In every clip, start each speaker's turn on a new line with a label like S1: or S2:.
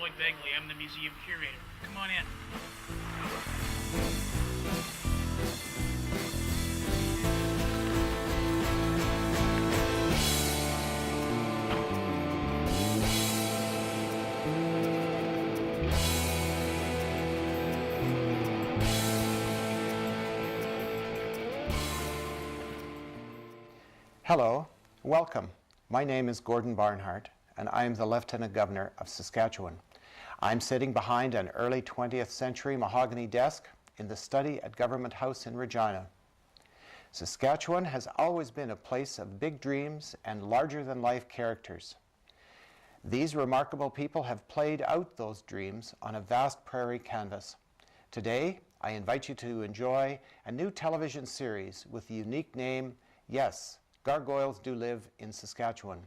S1: Lloyd Begley. I'm the museum curator. Come on in.
S2: Hello, welcome. My name is Gordon Barnhart, and I am the Lieutenant Governor of Saskatchewan. I'm sitting behind an early 20th century mahogany desk in the study at Government House in Regina. Saskatchewan has always been a place of big dreams and larger-than-life characters. These remarkable people have played out those dreams on a vast prairie canvas. Today, I invite you to enjoy a new television series with the unique name, Yes, Gargoyles Do Live in Saskatchewan.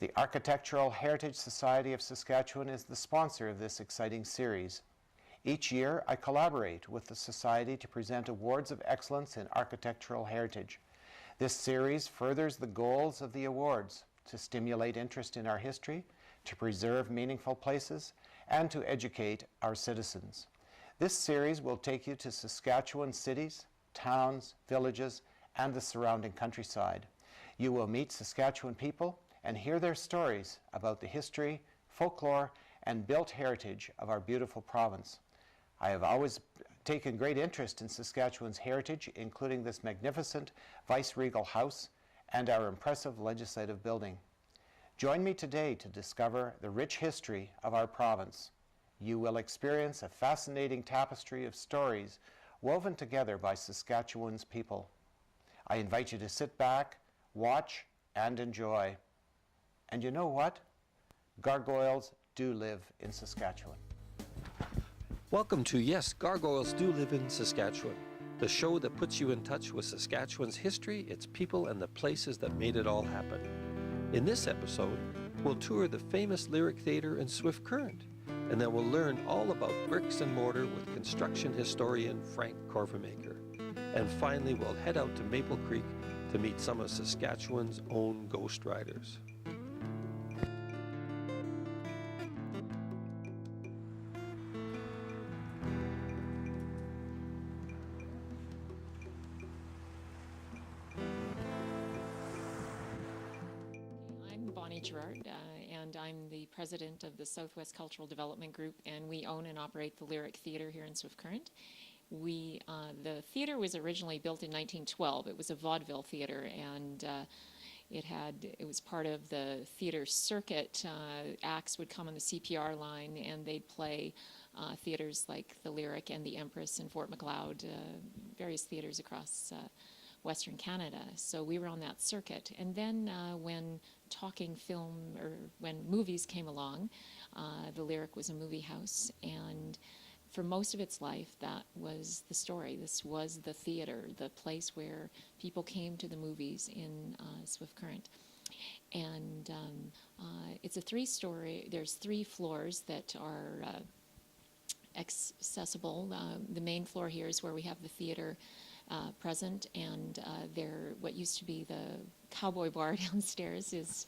S2: The Architectural Heritage Society of Saskatchewan is the sponsor of this exciting series. Each year, I collaborate with the Society to present awards of excellence in architectural heritage. This series furthers the goals of the awards to stimulate interest in our history, to preserve meaningful places, and to educate our citizens. This series will take you to Saskatchewan cities, towns, villages, and the surrounding countryside. You will meet Saskatchewan people and hear their stories about the history, folklore, and built heritage of our beautiful province. I have always taken great interest in Saskatchewan's heritage, including this magnificent vice-regal house and our impressive legislative building. Join me today to discover the rich history of our province. You will experience a fascinating tapestry of stories woven together by Saskatchewan's people. I invite you to sit back, watch, and enjoy. And you know what? Gargoyles do live in Saskatchewan.
S3: Welcome to Yes, Gargoyles Do Live in Saskatchewan, the show that puts you in touch with Saskatchewan's history, its people, and the places that made it all happen. In this episode, we'll tour the famous Lyric Theatre in Swift Current, and then we'll learn all about bricks and mortar with construction historian Frank Korvemaker. And finally, we'll head out to Maple Creek to meet some of Saskatchewan's own ghost riders.
S4: I'm Bonnie Gerard, and I'm the president of the Southwest Cultural Development Group, and we own and operate the Lyric Theatre here in Swift Current. The theater was originally built in 1912. It was a vaudeville theater, and it was part of the theater circuit. Acts would come on the CPR line, and they'd play theaters like the Lyric and the Empress in Fort Macleod, various theaters across Western Canada. So we were on that circuit. And then when talking film, or when movies came along, the Lyric was a movie house, and for most of its life, that was the story. This was the theater, the place where people came to the movies in Swift Current. And it's a three-story, there's 3 floors that are accessible. The main floor here is where we have the theater present, and what used to be the cowboy bar downstairs is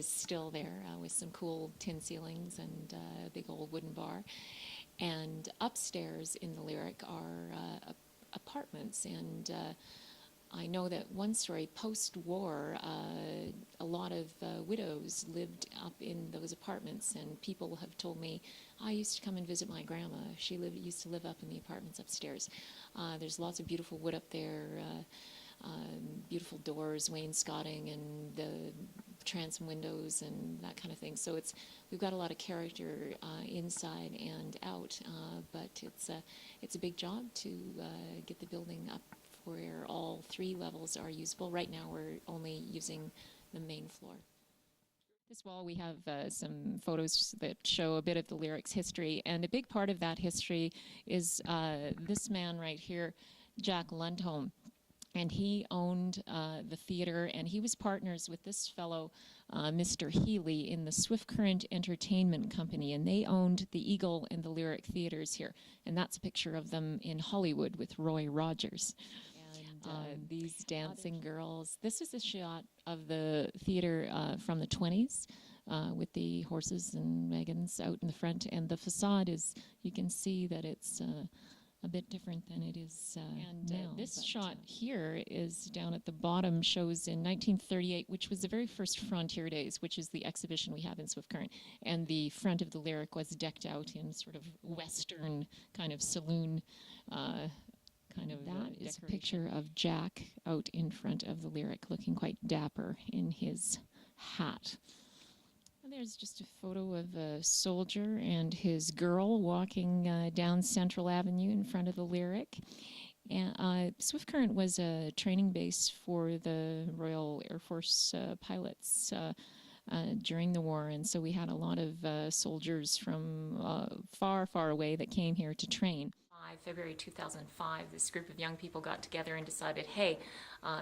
S4: still there with some cool tin ceilings and a big old wooden bar. And upstairs in the Lyric are apartments, and I know that one story, post-war, a lot of widows lived up in those apartments, and people have told me, I used to come and visit my grandma. She used to live up in the apartments upstairs. There's lots of beautiful wood up there, beautiful doors, wainscoting, and the transom windows and that kind of thing. So we've got a lot of character inside and out, but it's a big job to get the building up where all 3 levels are usable. Right now we're only using the main floor. This wall we have some photos that show a bit of the Lyric's history, and a big part of that history is this man right here, Jack Lundholm. And he owned the theater, and he was partners with this fellow, Mr. Healy, in the Swift Current Entertainment Company, and they owned the Eagle and the Lyric Theaters here. And that's a picture of them in Hollywood with Roy Rogers. And these dancing girls. This is a shot of the theater from the 20s. with the horses and wagons out in the front. And the facade is, you can see that it's a bit different than it is now. This shot here is down at the bottom, shows in 1938, which was the very first Frontier Days, which is the exhibition we have in Swift Current. And the front of the Lyric was decked out in sort of Western kind of saloon that is a picture of Jack out in front of the Lyric, looking quite dapper in his hat. And there's just a photo of a soldier and his girl walking down Central Avenue in front of the Lyric. And Swift Current was a training base for the Royal Air Force pilots during the war, and so we had a lot of soldiers from far, far away that came here to train. February 2005, this group of young people got together and decided, hey,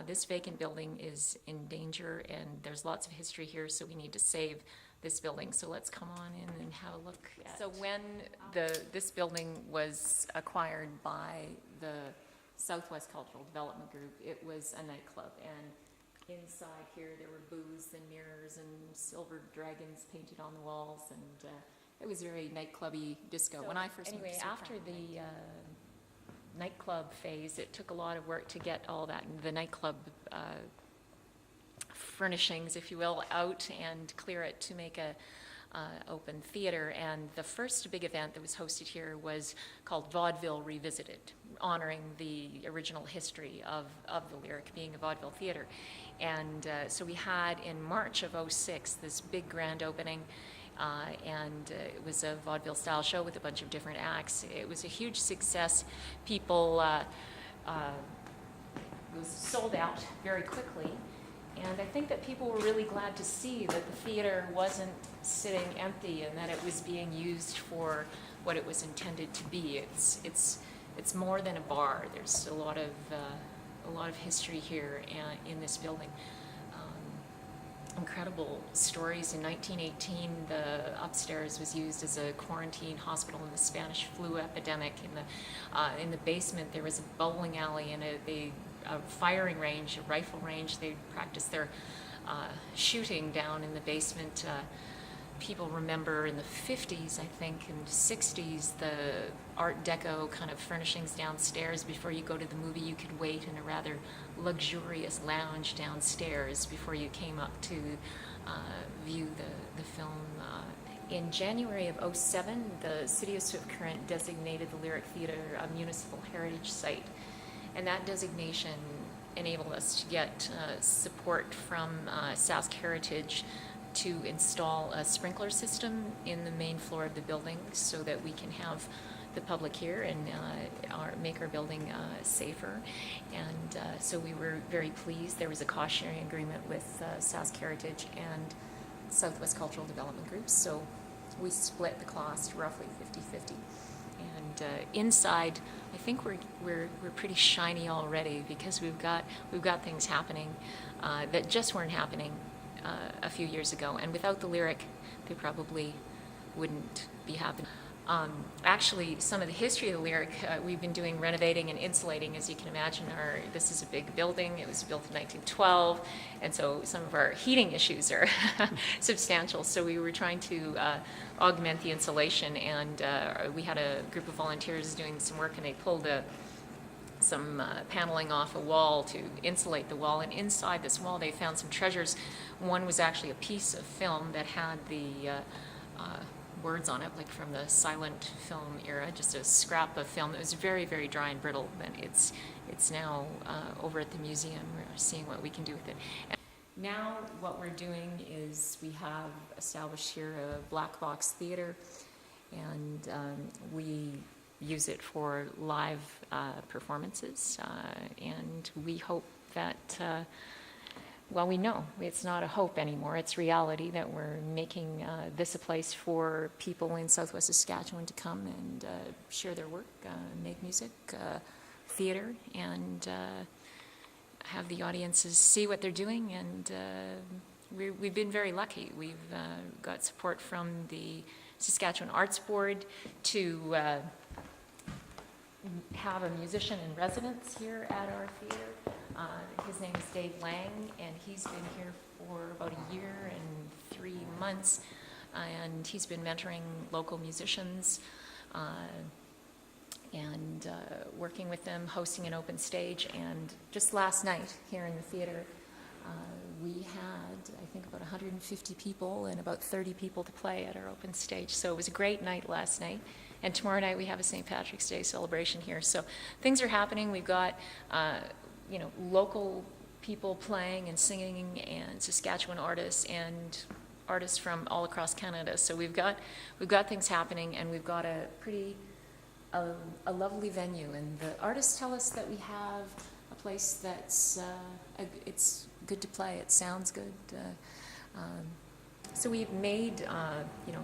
S4: this vacant building is in danger and there's lots of history here, so we need to save this building. So let's come on in and have a look at. So when this building was acquired by the Southwest Cultural Development Group, it was a nightclub, and inside here there were booths and mirrors and silver dragons painted on the walls, and it was very nightclubby disco. So when I first moved to after the nightclub phase, it took a lot of work to get all that, the nightclub furnishings, if you will, out and clear it to make a open theater. And the first big event that was hosted here was called Vaudeville Revisited, honoring the original history of the Lyric being a vaudeville theater. And so we had in March of '06 this big grand opening. And it was a vaudeville style show with a bunch of different acts. It was a huge success. People, it was sold out very quickly. And I think that people were really glad to see that the theater wasn't sitting empty and that it was being used for what it was intended to be. It's more than a bar. There's a lot of history here in this building. Incredible stories. In 1918, the upstairs was used as a quarantine hospital in the Spanish flu epidemic. In the basement, there was a bowling alley and a firing range, a rifle range. They practiced their shooting down in the basement. People remember in the 50s, I think, and 60s, the Art Deco kind of furnishings downstairs. Before you go to the movie, you could wait in a rather luxurious lounge downstairs before you came up to view the film. In January of '07, the City of Swift Current designated the Lyric Theater a municipal heritage site, and that designation enabled us to get support from Sask Heritage to install a sprinkler system in the main floor of the building so that we can have the public here and make our building safer. And so we were very pleased. There was a cost-sharing agreement with Sask Heritage and Southwest Cultural Development Group, so we split the cost roughly 50-50. And inside, I think we're pretty shiny already because we've got things happening that just weren't happening a few years ago, and without the Lyric, they probably wouldn't be happening. Actually, some of the history of the Lyric, we've been doing renovating and insulating, as you can imagine. This is a big building. It was built in 1912, and so some of our heating issues are substantial. So we were trying to augment the insulation, and we had a group of volunteers doing some work, and they pulled some paneling off a wall to insulate the wall, and inside this wall they found some treasures. One was actually a piece of film that had the words on it, like from the silent film era, just a scrap of film that was very, very dry and brittle, and it's now over at the museum. We're seeing what we can do with it. And now what we're doing is we have established here a black box theater, and we use it for live performances, and we hope that well, we know it's not a hope anymore, it's reality that we're making this a place for people in Southwest Saskatchewan to come and share their work, make music, theater, and have the audiences see what they're doing. And we've been very lucky. We've got support from the Saskatchewan Arts Board to have a musician in residence here at our theater. His name is Dave Lang, and he's been here for about a year and 3 months, and he's been mentoring local musicians and working with them, hosting an open stage. And just last night here in the theater, we had, I think, about 150 people and about 30 people to play at our open stage. So it was a great night last night. And tomorrow night we have a St. Patrick's Day celebration here. So things are happening. We've got, local people playing and singing, and Saskatchewan artists and artists from all across Canada. So we've got things happening, and we've got a lovely venue. And the artists tell us that we have a place that's it's good to play. It sounds good. So we've made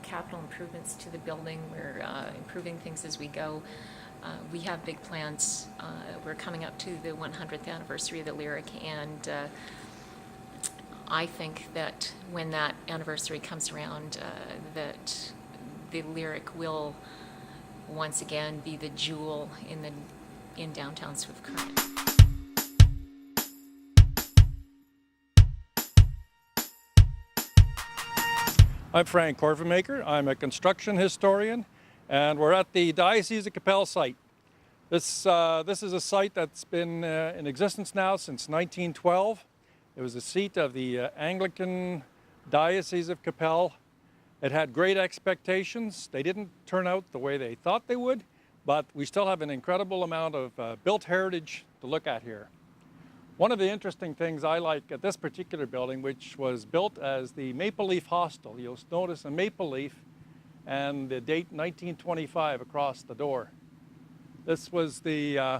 S4: capital improvements to the building. We're improving things as we go. We have big plans. We're coming up to the 100th anniversary of the Lyric, and I think that when that anniversary comes around, that the Lyric will once again be the jewel in downtown Swift Current.
S5: I'm Frank Corvemaker. I'm a construction historian, and we're at the Diocese of Qu'Appelle site. This is a site that's been in existence now since 1912. It was the seat of the Anglican Diocese of Qu'Appelle. It had great expectations. They didn't turn out the way they thought they would, but we still have an incredible amount of built heritage to look at here. One of the interesting things I like at this particular building, which was built as the Maple Leaf Hostel, you'll notice a maple leaf and the date 1925 across the door. This was this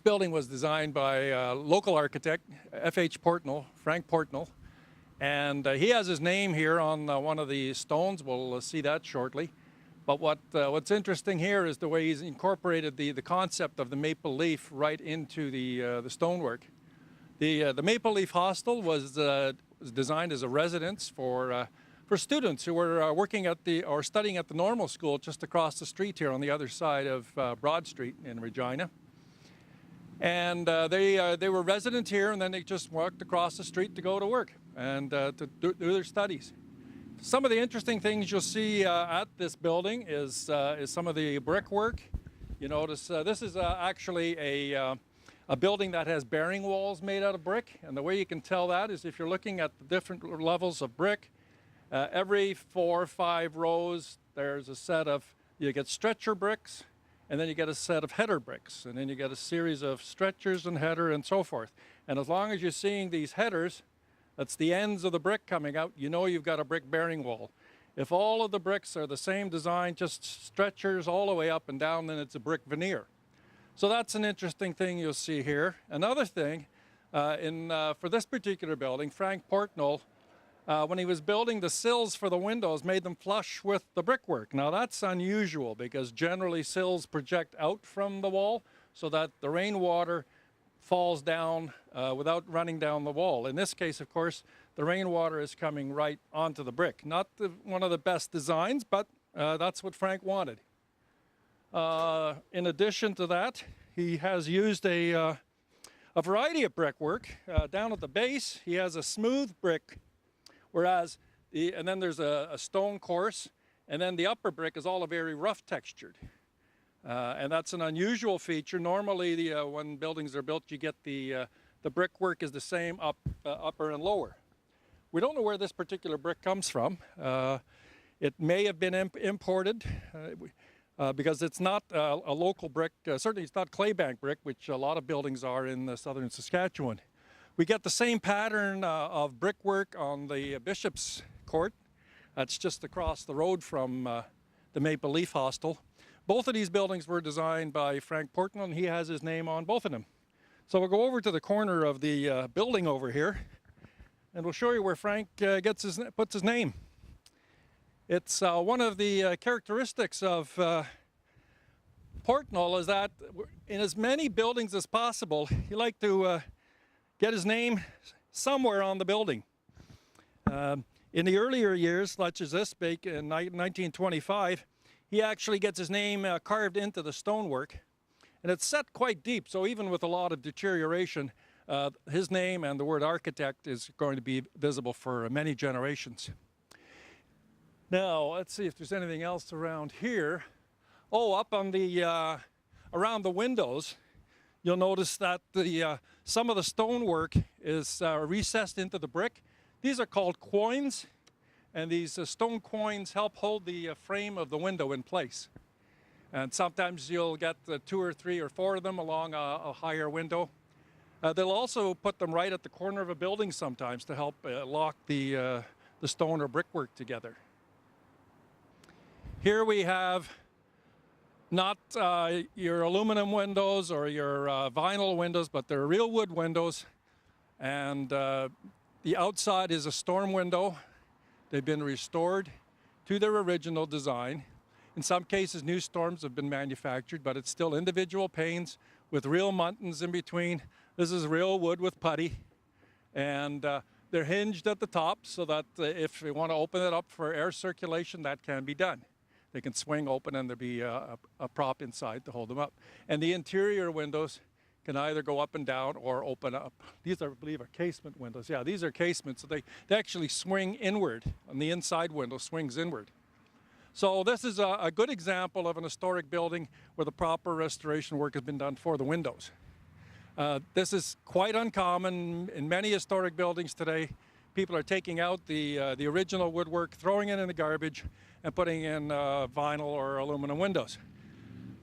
S5: building was designed by local architect F.H. Portnell, Frank Portnell, and he has his name here on one of the stones. We'll see that shortly. But what's interesting here is the way he's incorporated the concept of the maple leaf right into the stonework. The Maple Leaf Hostel was designed as a residence for students who were working at or studying at the normal school just across the street here on the other side of Broad Street in Regina. And they were resident here, and then they just walked across the street to go to work and to do their studies. Some of the interesting things you'll see at this building is some of the brickwork. You notice this is actually a building that has bearing walls made out of brick, and the way you can tell that is if you're looking at the different levels of brick. Every 4 or 5 rows, there's a set of, you get stretcher bricks, and then you get a set of header bricks, and then you get a series of stretchers and header and so forth. And as long as you're seeing these headers, that's the ends of the brick coming out, you know you've got a brick bearing wall. If all of the bricks are the same design, just stretchers all the way up and down, then it's a brick veneer. So that's an interesting thing you'll see here. Another thing, for this particular building, Frank Portnell, when he was building the sills for the windows, made them flush with the brickwork. Now that's unusual because generally sills project out from the wall so that the rainwater falls down without running down the wall. In this case, of course, the rainwater is coming right onto the brick. Not one of the best designs, but that's what Frank wanted. In addition to that, he has used a variety of brickwork. Down at the base, he has a smooth brick, whereas and then there's a stone course, and then the upper brick is all a very rough textured. And that's an unusual feature. Normally, when buildings are built, you get the brickwork is the same upper and lower. We don't know where this particular brick comes from. It may have been imported because it's not a local brick. Certainly, it's not claybank brick, which a lot of buildings are in southern Saskatchewan. We get the same pattern of brickwork on the Bishop's Court. That's just across the road from the Maple Leaf Hostel. Both of these buildings were designed by Frank Portnell, and he has his name on both of them. So we'll go over to the corner of the building over here, and we'll show you where Frank puts his name. It's one of the characteristics of Portnell is that in as many buildings as possible, he liked to get his name somewhere on the building. In the earlier years, such as this, back in 1925, he actually gets his name carved into the stonework, and it's set quite deep, so even with a lot of deterioration, his name and the word architect is going to be visible for many generations. Now, let's see if there's anything else around here. Oh, up on the, around the windows, you'll notice that some of the stonework is recessed into the brick. These are called quoins, and these stone quoins help hold the frame of the window in place. And sometimes you'll get 2 or 3 or 4 of them along a higher window. They'll also put them right at the corner of a building sometimes to help lock the stone or brickwork together. Here we have not your aluminum windows or your vinyl windows, but they're real wood windows. And the outside is a storm window. They've been restored to their original design. In some cases, new storms have been manufactured, but it's still individual panes with real muntins in between. This is real wood with putty. And they're hinged at the top so that if you want to open it up for air circulation, that can be done. They can swing open and there'll be a prop inside to hold them up. And the interior windows can either go up and down or open up. These are, I believe, are casement windows. Yeah, these are casements, so they actually swing inward, and the inside window swings inward. So this is a good example of an historic building where the proper restoration work has been done for the windows. This is quite uncommon in many historic buildings today. People are taking out the original woodwork, throwing it in the garbage, and putting in vinyl or aluminum windows.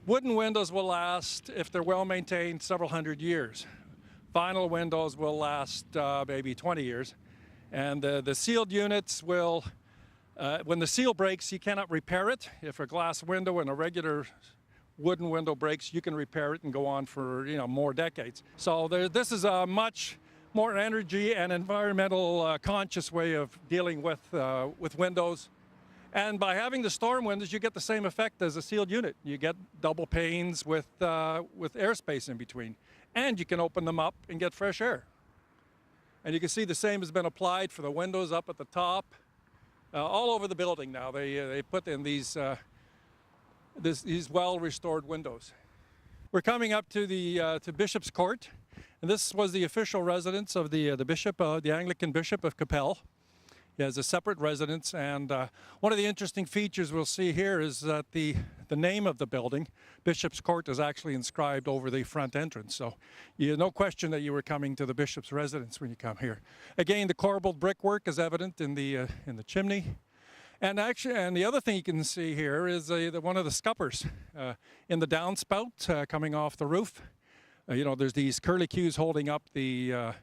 S5: Wooden windows will last, if they're well maintained, several hundred years. Vinyl windows will last maybe 20 years. And the sealed units will, when the seal breaks, you cannot repair it. If a glass window and a regular wooden window breaks, you can repair it and go on for more decades. So this is a much more energy and environmental conscious way of dealing with windows. And by having the storm windows, you get the same effect as a sealed unit. You get double panes with airspace in between. And you can open them up and get fresh air. And you can see the same has been applied for the windows up at the top. All over the building now, they put in these well-restored windows. We're coming up to the to Bishop's Court. And this was the official residence of the bishop, the Anglican Bishop of Capel. He has a separate residence, and one of the interesting features we'll see here is that the name of the building, Bishop's Court, is actually inscribed over the front entrance. So no question that you were coming to the bishop's residence when you come here. Again, the corbelled brickwork is evident in the chimney. And actually, and the other thing you can see here is one of the scuppers in the downspout coming off the roof. There's these curlicues holding up the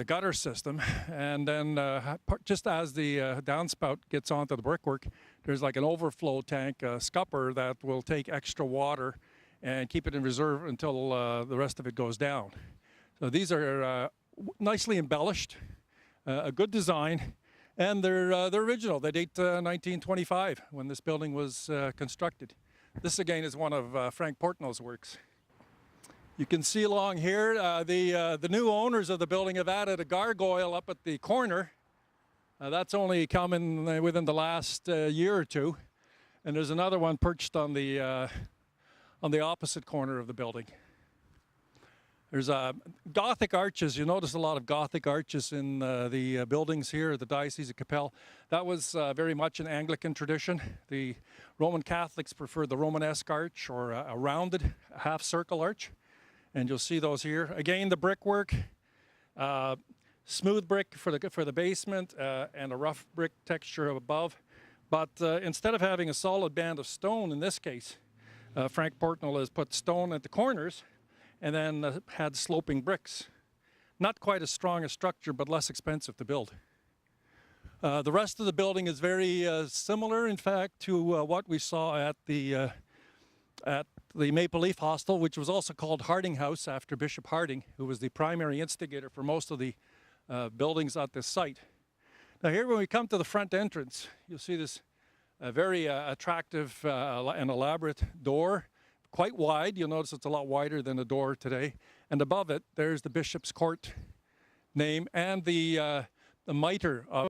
S5: gutter system, and then just as the downspout gets onto the brickwork, there's like an overflow tank, scupper, that will take extra water and keep it in reserve until the rest of it goes down. So these are nicely embellished, a good design, and they're original. They date 1925 when this building was constructed. This again is one of Frank Portnoy's works. You can see along here, the new owners of the building have added a gargoyle up at the corner. That's only come in within the last year or two. And there's another one perched on the opposite corner of the building. There's Gothic arches. You notice a lot of Gothic arches in the buildings here at the Diocese of Capel. That was very much an Anglican tradition. The Roman Catholics preferred the Romanesque arch, or a rounded half-circle arch. And you'll see those here. Again, the brickwork, smooth brick for the basement, and a rough brick texture above. But instead of having a solid band of stone in this case, Frank Portnoy has put stone at the corners and then had sloping bricks. Not quite as strong a structure, but less expensive to build. The rest of the building is very similar, in fact, to what we saw at the Maple Leaf Hostel, which was also called Harding House after Bishop Harding, who was the primary instigator for most of the buildings at this site. Now here, when we come to the front entrance, you'll see this very attractive and elaborate door, quite wide. You'll notice it's a lot wider than the door today. And above it, there's the Bishop's Court name and the mitre of